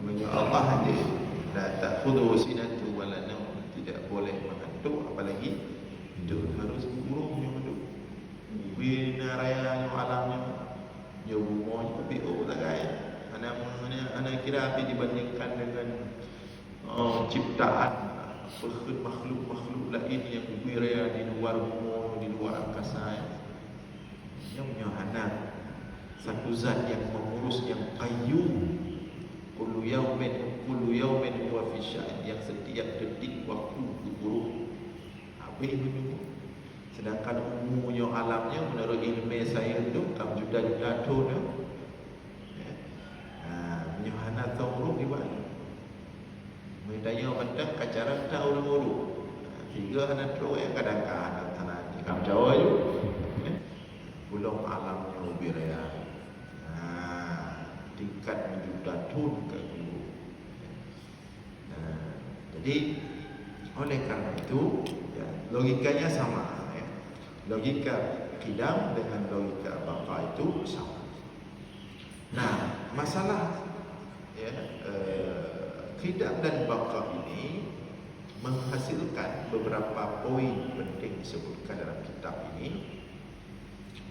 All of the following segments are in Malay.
Namanya Allah ada. La ta'khudhuhu sinatun wa la nawm. Tidak boleh mengantuk, apalagi hidup. Harus burung yang hidup. Bina raya yang alamnya. Ya bunga tapi tak kaya. Anak kira api dibandingkan dengan ciptaan makhluk-makhluk lain yang beraya di luar bunga, di luar angkasa. Yang menyahana satu zat yang mengurus, yang qayyum. Kullu yawmin huwa fi sya'in, yang setiap detik waktu berguru. Apa ini? Sedangkan umumnya alamnya menurut ilmu saya itu kam juta-juta tahun. Menyahana tauruk di mana? Medaya petang kacaran tahu dulu. Tiga anak tua yang kadang-kadang tanah ni kam Jawa je. Belum alamnya ubiraya. Tingkat menjuta tahun ke dulu. Jadi oleh karena itu ya, logikanya sama. Logika qidam dengan logika baqa itu sama. Nah, masalah ya, qidam dan baqa ini menghasilkan beberapa poin penting disebutkan dalam kitab ini.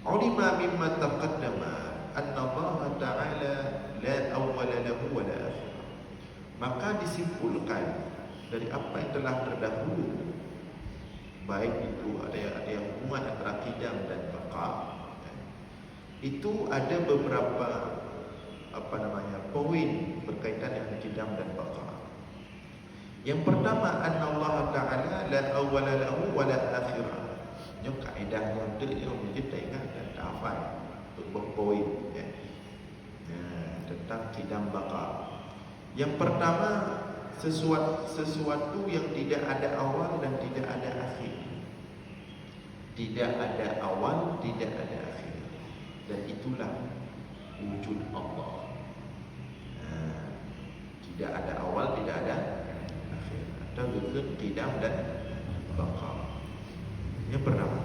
Ulima mimma taqaddama anna Allah Ta'ala la awwala lahu wa la akhir. Maka disimpulkan dari apa yang telah terdahulu, baik itu ada yang hubungan antara qidam dan baqa, itu ada beberapa poin berkaitan dengan qidam dan baqa. Yang pertama, anna Allah Ta'ala la awwala lahu wa la akhir. Ini kaedahnya untuk kita ingat dan hafal beberapa poin ya. Tentang qidam baqa. Yang pertama, sesuatu yang tidak ada awal dan tidak ada akhir. Tidak ada awal, tidak ada akhir. Dan itulah wujud Allah. Tidak ada awal, tidak ada akhir. Atau wujud qidam dan baqa. Yang pertama,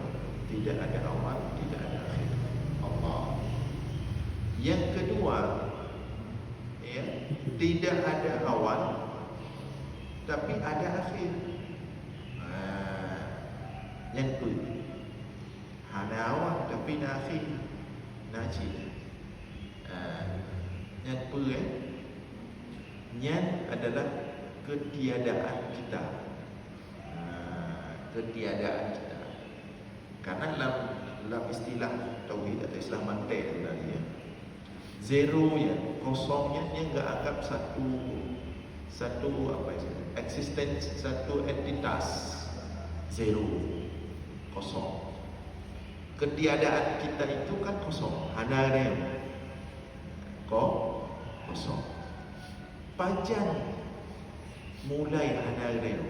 tidak ada awal, tidak ada akhir. Allah. Yang kedua, ya, tidak ada awal tapi ada akhir. Yang kedua, ada awal tapi ada akhir. Najib. Yang kedua, yang adalah ketiadaan kita. Ketiadaan kita. Karena dalam istilah tauhid atau Islam mantai tadi ya, zero ya, kosongnya dia enggak anggap satu apa itu, existence, satu entitas. Zero, kosong. Ketiadaan kita itu kan kosong, hanarem, kosong. Panjang mulai hanarem.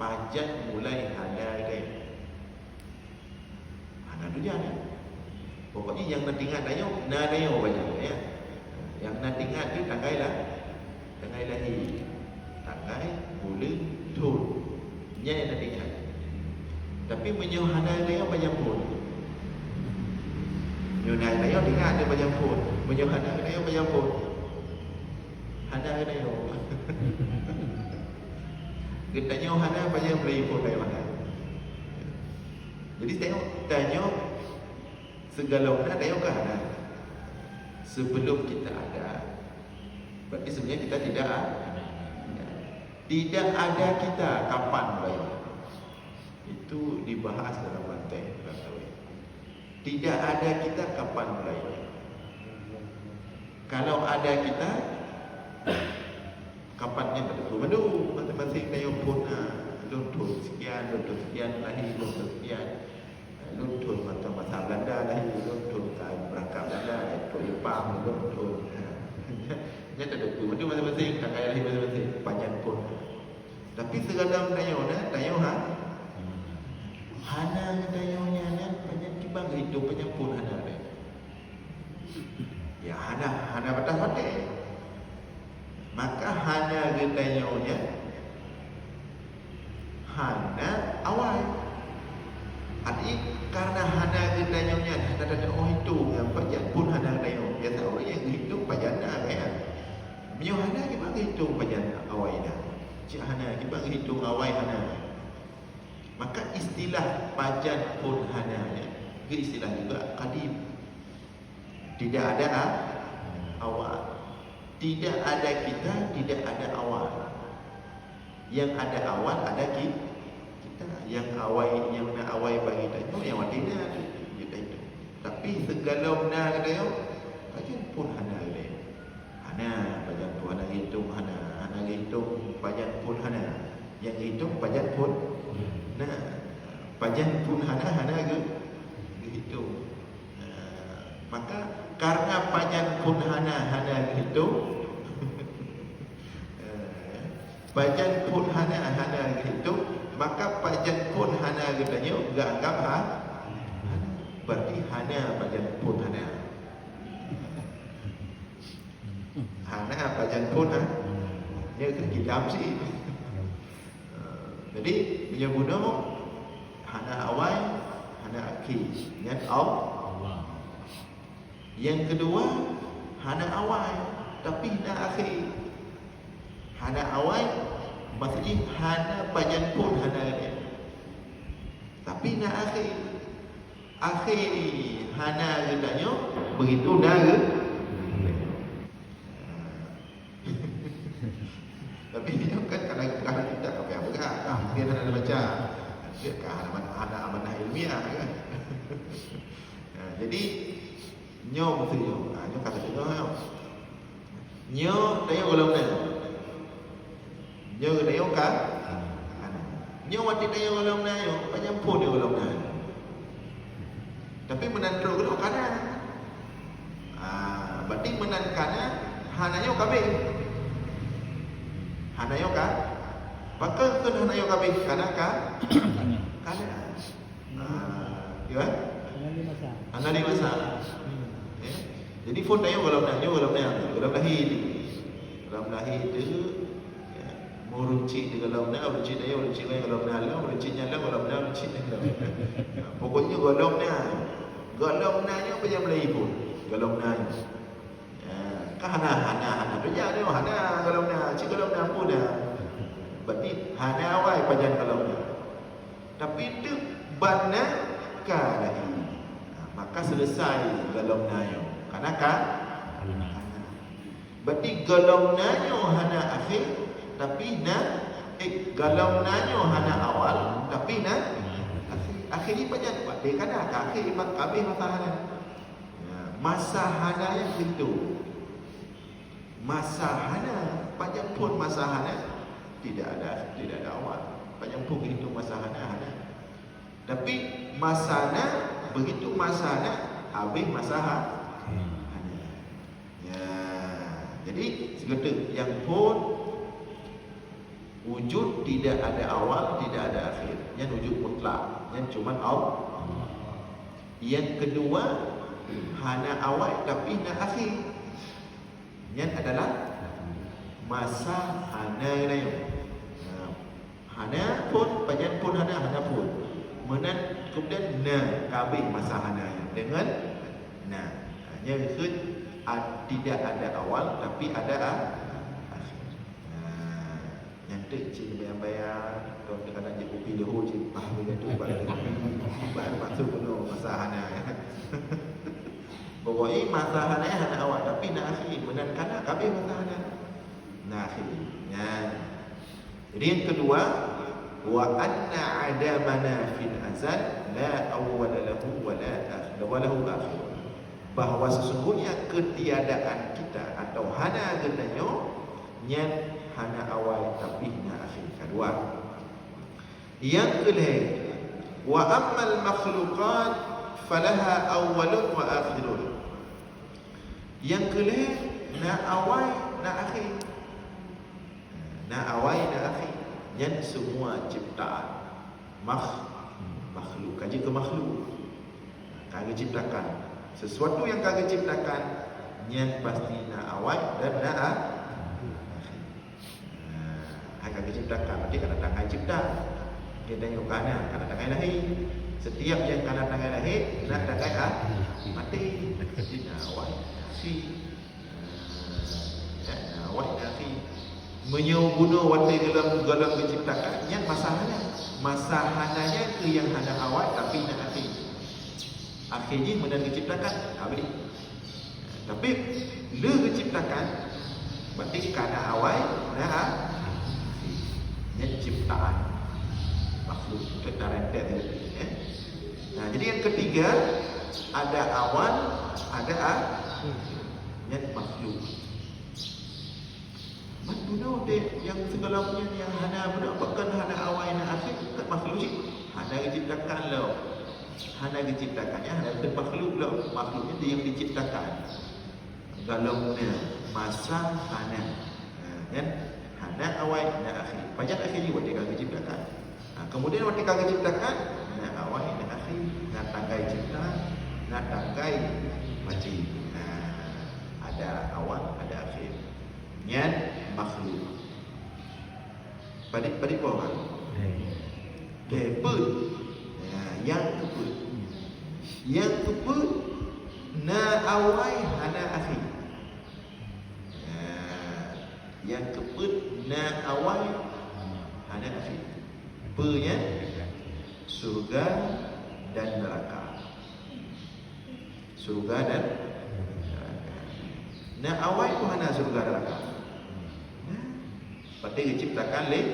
Panjang mulai hanarem. Hanar tu jangan. Pokoknya yang nak tinggal dayo banyak ya. Yang nak tinggal tu tanggai lahir. Tanggai bulan tahun. Nya yang nak tinggal. Tapi menyuhana dayo banyak pun. Menyuhana dayo tinggal ada banyak pun. Menyuhana dayo banyak pun. Hana dayo. Kita nyohana banyak beli pun dayo mana. Jadi tanya segala benda ada yang ada sebelum kita ada. Berarti sebenarnya kita tidak ada kita kapan mulai. Itu dibahas dalam bantai. Tidak ada kita kapan mulai. Kalau ada kita, kapannya betul. Madu masing-masing daya pun luntur sekian lahir luntur sekian. Luntur mata Belanda lahir, luntur berangkat Belanda, itu Jepang, luntur. Dia tak ada tu, itu masing-masing, tak kaya lahir masing-masing, panjang pun. Tapi segala dayo hana dayonya panjang kibang itu panjang pun hana dia. Ya hana batas-batas. Maka hana dayonya hana awal. Arti karena hana dayonya ada itu yang panjang pun hana dayo. Dia tahu yang hidup panjang pun hananya, ke istilah juga qadim. Tidak ada awal. Tidak ada kita, tidak ada awal. Yang ada awal ada kita. Yang awal, yang nak awal bagi kita, yang watina kita itu. Tapi segala benda kita yo, aja pun hana dia. Hana bajan tu hana hitung hana hitung bajan pun hana. Yang hitung bajan pun nah bajan pun hana ke hitung. Maka karena bajan pun hana hitung. Bajan pun hana hitung, maka bajan pun hana katanya enggak anggap berarti hana bajan pun hana. Hana bajan pun dia kan kitab sih. Jadi punya guna hana awal, hana akhir. Yang Allah. Yang kedua hana awal tapi hana akhir. Hana awal maksudnya hana bajan pun hana dia. Tapi hana akhir. Akhir ni hana katanya begitu naga. Tapi dia kan kadang-kadang kita apa dia tak ada baca. Dia kan hana amanah ilmiah kan. Jadi nyo mesti nyo. Nyo kata kita nyo dia golong ni. Nyo dia kan. Nyo wati dia golong ni yo, banyak pun dia golong ni. Tapi menantro golong kanan. Berarti menan kanan hananya kabeh. Hanayo kan? Maka kan hanayo kabeh kanan kan? Kanan. Ya? Ana di masa. Jadi phone tayo golong na, golong lahir. Golong lahir tu Murunci di golong na, runci tayo, runci lain golong na lah, runci nya lah golong na, runci nya lah. Pokoknya golong na. Golong na nya apa yang Melayu pun. Golong na. Hana dia ada hana golong na, cik golong na pun dah. Berarti hana awal pajan golong na. Tapi itu bana kalahi. Maka selesai golong na yo. Kanaka? Berarti golong na yo hana akhir, tapi golong na yo hana awal, tapi akhir ni pajan buat dia kana akhir habis masa hana. Masa hana yang itu. Masa hana, panjang pun masa hana tidak ada awal. Panjang pun begitu masa hana. Tapi masa hana begitu masa hana habis masa hana. Ya, jadi segala yang pun wujud tidak ada awal, tidak ada akhir. Yang wujud mutlak, yang cuma Allah. Yang kedua hana awal tapi hana akhir. Yang adalah masa hana ni. Hana pun, panjang pun hana pun. Menan kemudian kabeh masa hana dengan yang tidak ada awal tapi ada akhir. Yang tu cik bayar kalau kadang je kopi dah cik faham dia tu baru masuk penuh masa hana. Pokoknya masa hana hana awal tapi nak akhir benar kana kabeh masa hana nak akhir. Jadi yang kedua wa anna adamana fil azal la awwal lahu wa la akhir wa lahu akhir. Bahawa sesungguhnya ketiadaan kita atau hana gendanya nyan hana awal tapi na akhir. Kedua. Yang kedua wa ammal makhluqat falaha awwalun wa akhirun. Yang kedua na awal na akhir. Na awal na akhir. Yang semua ciptaan makhluk kaji ke makhluk kagak ciptakan sesuatu yang kagak ciptakan yang pasti na awal dan na akhir. Kagak ciptakan berarti kana tangan cipta. Kita tengok kanan tangan lahir. Setiap yang kanan tangan lahir nak tangan mati. Jadi na awal si awal akhir Menyobunuh watai gelam diciptakan yang masahananya ke yang hana awal tapi nak akhirnya menang diciptakan habis. Tapi le diciptakan berarti karena awal yang ciptaan makhluk tertarentet ya. Nah, jadi yang ketiga ada awal, ada yang makhluk. Mana dek yang segalanya yang hana bahkan hana awal dan akhir kat makhluk hana diciptakan lo. Hana diciptakannya hana makhluk lo. Makhluknya dia yang diciptakan. Galaunya masa hana. Kan? Hana awal dan akhir. Pajak akhir juga dia diciptakan. Kemudian waktu kau diciptakan hana awal dan akhir. Nak tangkai cipta, nak tangkai macam. Ada awal, ada akhir. Yang makhluk. Padik bawah. Keput. Yang keput. Yang keput na awal hana akhir. Yang keput na awal hana akhir. Pe-nya surga dan neraka. Surga dan neraka. Na awal pun hana surga dan neraka. Berarti diciptakan oleh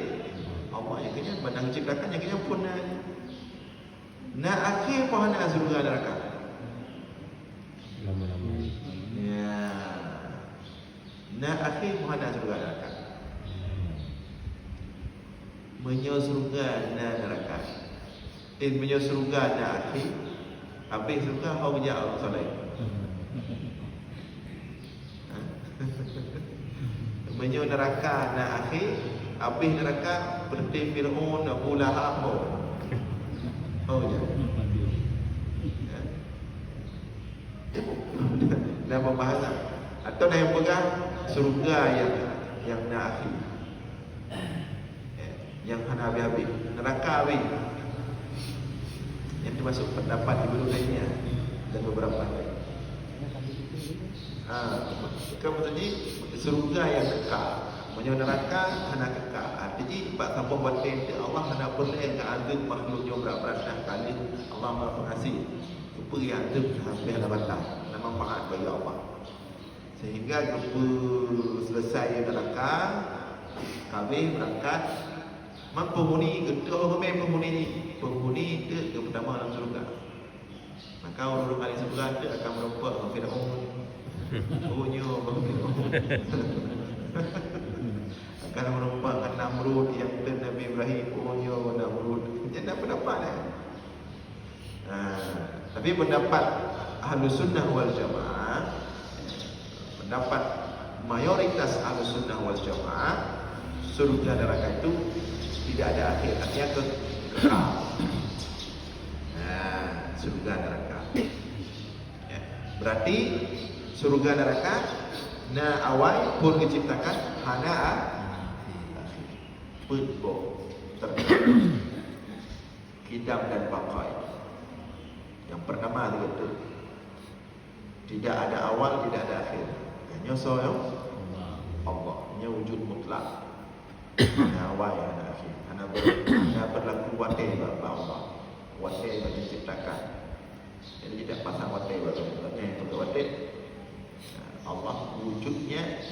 Allah yang kena benang ciptakan yang kena pun na akhir pun hana surga neraka. Lama-lama. Ya. Na akhir pun hana surga neraka. Menyo surga na neraka. Menyo surga na akhir. Habis surga hau jauh soleh. Menyo neraka na akhir, habis neraka berarti Fir'aun, Abu Lahab. Oh ya. Dah pembahasan. Atau dah yang pegang surga yang na akhir. Yang hana habis-habis, neraka habis. Yang termasuk pendapat Ibnu Taimiyah dan beberapa lain. Kamu tadi surga yang kekal, menyo neraka hana kekal. Artinya bab tanpa batin Allah hana boleh ke azab makhluknya berat-berat kali Allah Maha Pengasih. Apa yang azab sampai hana batal. Dan manfaat bagi Allah. Sehingga jumpa selesai neraka, kami berangkat penghuni kedua penghuni ni. Penghuni itu yang pertama dalam surga. Maka orang ahli surga itu akan merompak dengan Fir'aun. Bunyo akan merupakan Namrud yang dan Nabi Ibrahim bunyo Namrud. Jadi apa dapat tapi pendapat Ahlus Sunnah wal Jamaah, pendapat mayoritas Ahlus Sunnah wal Jamaah, surga neraka itu tidak ada akhir, artinya kekal. Surga neraka. Berarti surga neraka na awal pun diciptakan hana putbo kidam dan pakai. Yang pertama itu tidak ada awal, tidak ada akhir. Hanya soal Allah, hanya wujud mutlak. Hana awal, hana akhir. Hana berlaku watai bapa Allah. Watai bagi diciptakan. Jadi tidak pasang watai watai. Allah wujudnya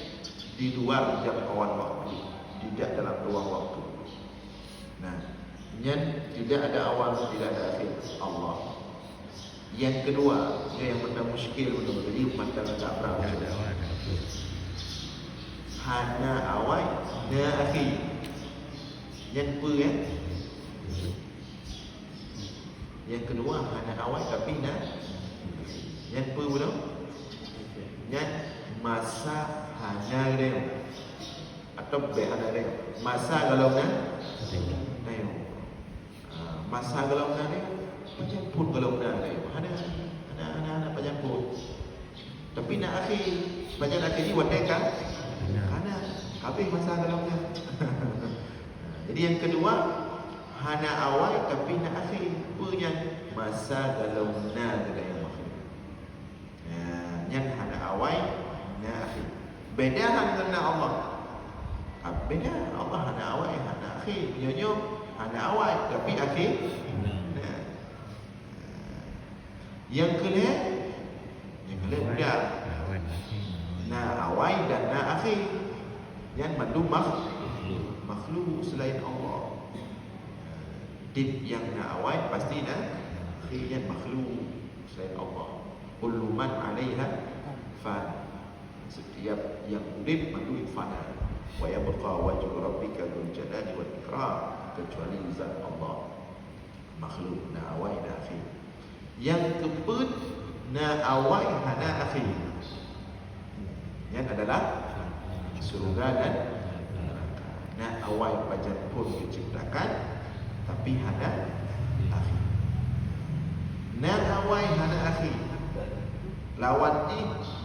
di luar jangkauan waktu, tidak dalam ruang waktu. Nah, yang tidak ada awal, tidak ada akhir Allah. Yang kedua, yang benda muskil untuk jadi mata tak berapa ada awal, ada akhir. Hana awal, hana akhir. Yang kedua, yang kedua hana awal tapi na. Yang kedua, yang masa hana reo atau behana reo. Masa kalau na reo. Masa kalau na reo, penjemput kalau na reo. Hana penjemput. Tapi nak akhir, banyak akhir ni wadah kan? Hana habis masa kalau na. Jadi yang kedua hana awal tapi nak akhir. Punya masa kalau na reo. Yang hana awal, hana akhir. Beda dengan Allah. Beda. Allah hana awal, hana akhir. Nyonya hana awal tapi akhir. Nah. Yang kelih budak. Na awal dan na akhir. Yang mandu makhluk selain Allah. Tip yang na awal pasti na akhir yang makhluk selain Allah. Kullu man 'alaiha fan. Setiap yang urip mandu fana. Wa yabqa wajhu rabbika dzul jalali wal ikram, kecuali zat Allah makhluk na awal na akhir. Yang keput na awal hana akhir. Yang adalah surga dan neraka. Na awal pajan pun diciptakan tapi hana akhir. Na awal hana akhir. Lawan ni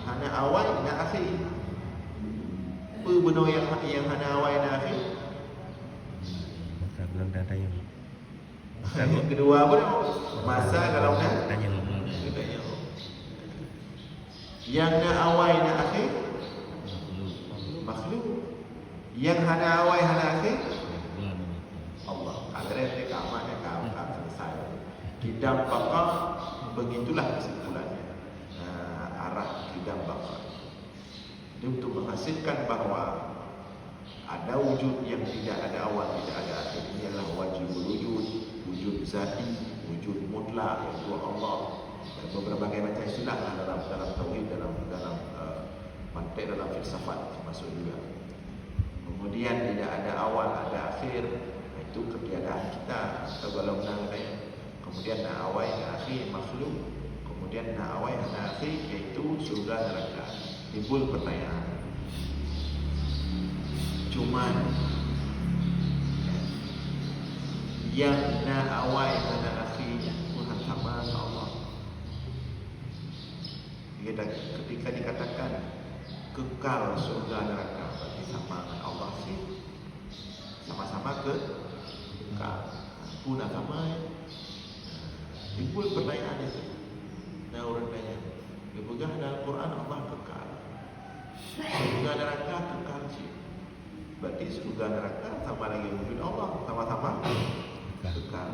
hana awal na akhir. Apa benda yang hana awal na akhir? Masa belum dah tanya. Yang kedua apa dia? Masa kalau nak Tanya. yang na awal na akhir makhluk. Yang hana awal hana akhir Allah. Akhirnya dia kamat dia kamat selesai. Kidam bakar begitulah kesimpulannya. Arah kidam bakar. Dia untuk menghasilkan bahawa ada wujud yang tidak ada awal, tidak ada akhir. Ini adalah wajibul wujud, wujud zati, wujud mutlak yaitu Allah. Dan berbagai macam istilah dalam tauhid, dalam mantik, dalam filsafat termasuk juga. Kemudian tidak ada awal, ada akhir, itu ketiadaan kita atau kalau benar-benar. Kemudian na awal na akhir makhluk. Kemudian na awal na akhir iaitu surga neraka. Timbul pertanyaan. Cuman yang na awal na akhir Tuhan sama Allah. Ketika dikatakan kekal surga neraka, berarti sama dengan Allah sih. Sama-sama kekal. Pun sama ya. Timbul pertanyaan itu. Nah orang tanya, dipegang dalam Quran Allah kekal. Surga neraka kekal sih. Berarti surga neraka sama lagi wujud Allah, sama-sama kekal.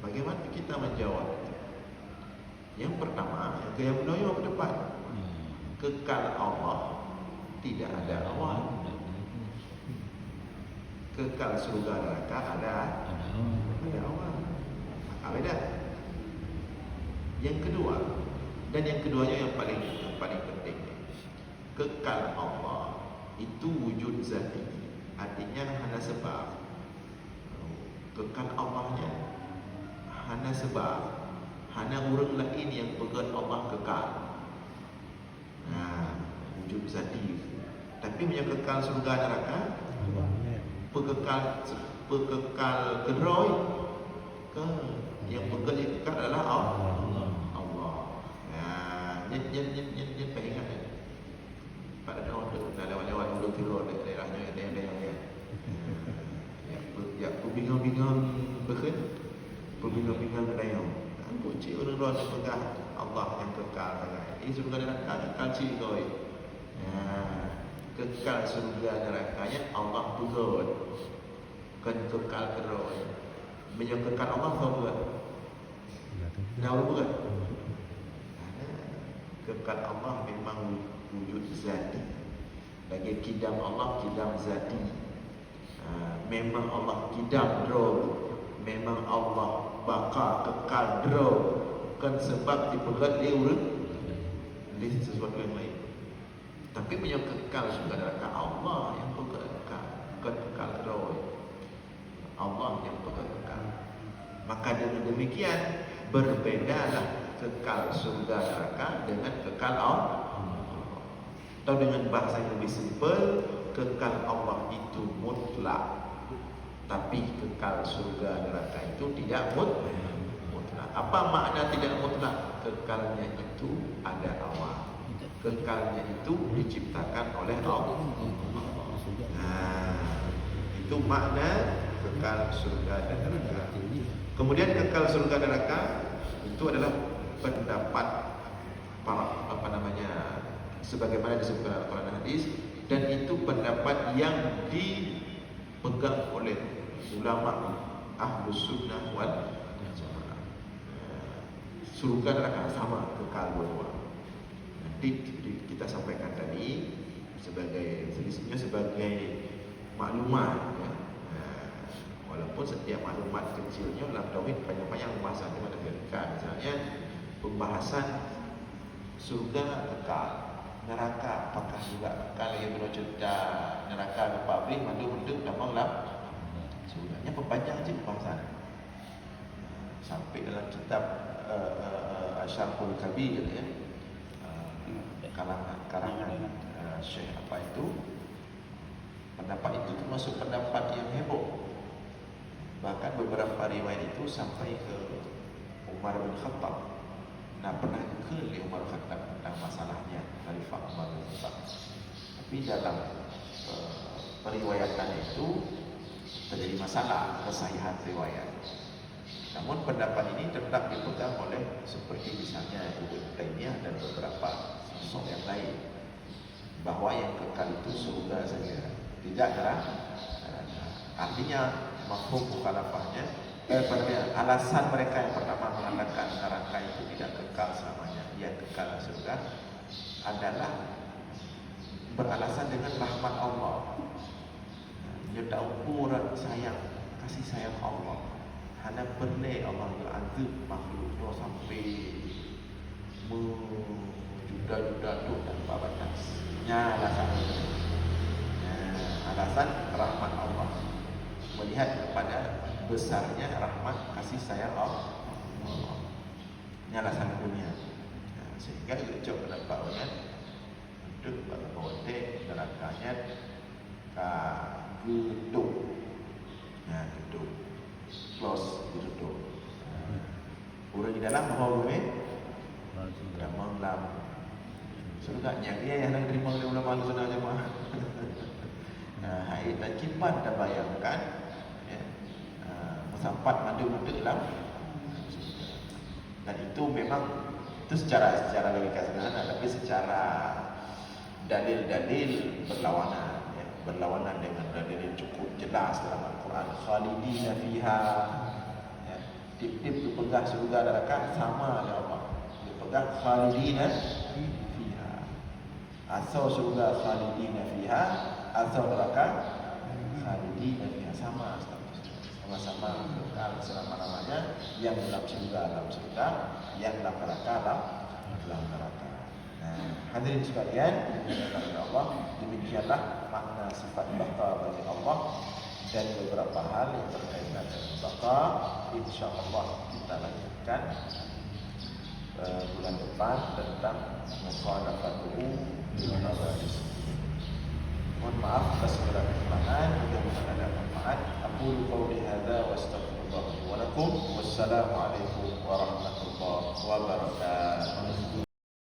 Bagaimana kita menjawab? Yang pertama, yang menonjol ke depan, kekal Allah tidak ada awal. Kekal surga neraka ada awal. Beda. Yang kedua, dan yang keduanya yang paling penting, kekal Allah itu wujud zati, artinya hana sebab. Kekal Allahnya hana sebab, hana urang lain yang pegat Allah kekal. Nah, wujud zati. Tapi punya kekal surga neraka, pekekal kedroi ke yang pegat yang kekal adalah Allah. Nyen ingat pada orang tu dah lewat dulu kilo daerahnya daerah ya bingung berbingung daerah. Kunci orang pegang Allah yang kekal. Ini surga neraka kekal cikoi. Kekal surga nerakanya Allah pegat. Kan kekal terus. Menjadi kekal Allah kau buat. Nah, orang buat. Kekal Allah memang wujud zati. Lagi kidam Allah kidam zati. Memang Allah kidam draw. Memang Allah bakal kekal draw. Kan sebab dipegat dia urut dia sesuatu yang lain. Tapi punya kekal surga neraka Allah yang pegat kekal draw. Allah yang pegat kekal. Maka dengan demikian berbedalah kekal surga neraka dengan kekal Allah. Atau dengan bahasa yang lebih simpel, kekal Allah itu mutlak, tapi kekal surga neraka itu tidak mutlak. Apa makna tidak mutlak? Kekalnya itu ada awal. Kekalnya itu diciptakan oleh Allah. Itu makna kekal surga dan neraka. Kemudian kekal surga neraka itu adalah pendapat para sebagaimana disebutkan dalam Al-Quran dan hadis, Dan itu pendapat yang dipegang oleh ulama Ahlus Sunnah wal Jamaah. Surga neraka sama, kekal dua-dua. Nanti kita sampaikan tadi sebagai selisihnya sebagai maklumat ya. Walaupun setiap maklumat kecilnya dalam tauhid panjang-panjang pembahasannya ada logika. Misalnya pembahasan surga kekal, neraka apakah juga kekal yang berwujudnya neraka lupa beri mandu menduk dan malam surganya perpanjang aja pembahasan sampai dalam kitab Syarhul Kabir ya, karangan Syekh apa itu, pendapat itu termasuk pendapat yang heboh. Bahkan beberapa riwayat itu sampai ke Umar bin Khattab. Nah, pernah ke Umar bin Khattab tentang masalahnya Khalifah Umar bin Khattab. Tapi dalam periwayatan itu terjadi masalah kesahihan riwayat. Namun pendapat ini tetap dipegang oleh seperti misalnya Ibnu Taimiyah dan beberapa sosok yang lain, bahwa yang kekal itu surga saja, tidak neraka. Artinya mafhum mukhalafahnya, alasan mereka yang pertama mengatakan neraka itu tidak kekal selamanya, ia kekal surga, adalah beralasan dengan rahmat Allah. Dia tahu sayang, kasih sayang Allah. Hanya pernah Allah azab makhluknya sampai menjuda-juda tu tanpa batas. Alasan rahmat Allah, melihat kepada besarnya rahmat kasih sayang Allah. Ini alasan dunia. Sehingga ucap pendapatnya untuk bahawa nerakanya gedung. Gedung close ditutup. Orang di dalam bahawa damang lam surganya dia yang nak terima oleh ulama Ahlussunnah wal Jamaah. Hai dan kipan dah bayangkan ya, sampat madu-madu dalam surga. Dan itu memang itu secara logika sederhana, tapi secara dalil-dalil berlawanan dengan dalil yang cukup jelas dalam Al-Quran. Khalidina fiha ya, tip-tip dipegang surga neraka sama oleh Allah. Dipegang khalidina fiha. Asal surga khalidina fiha, asal neraka khalidina fiha, sama statusnya. Sama-sama kekal selama-lamanya, yang dalam surga, yang dalam neraka dalam neraka. Hadirin sekalian, dimuliakan Allah, demikianlah makna sifat baqa bagi Allah dan beberapa hal yang berkaitan dengan baqa. InsyaAllah kita lanjutkan bulan depan tentang mukhalafatuhu bil mabaris. Mohon maaf atas segala kekurangan, mudah-mudahan ada manfaat. Aqulu qawli hadza wa astaghfirullah wa lakum. Wassalamualaikum warahmatullahi wabarakatuh.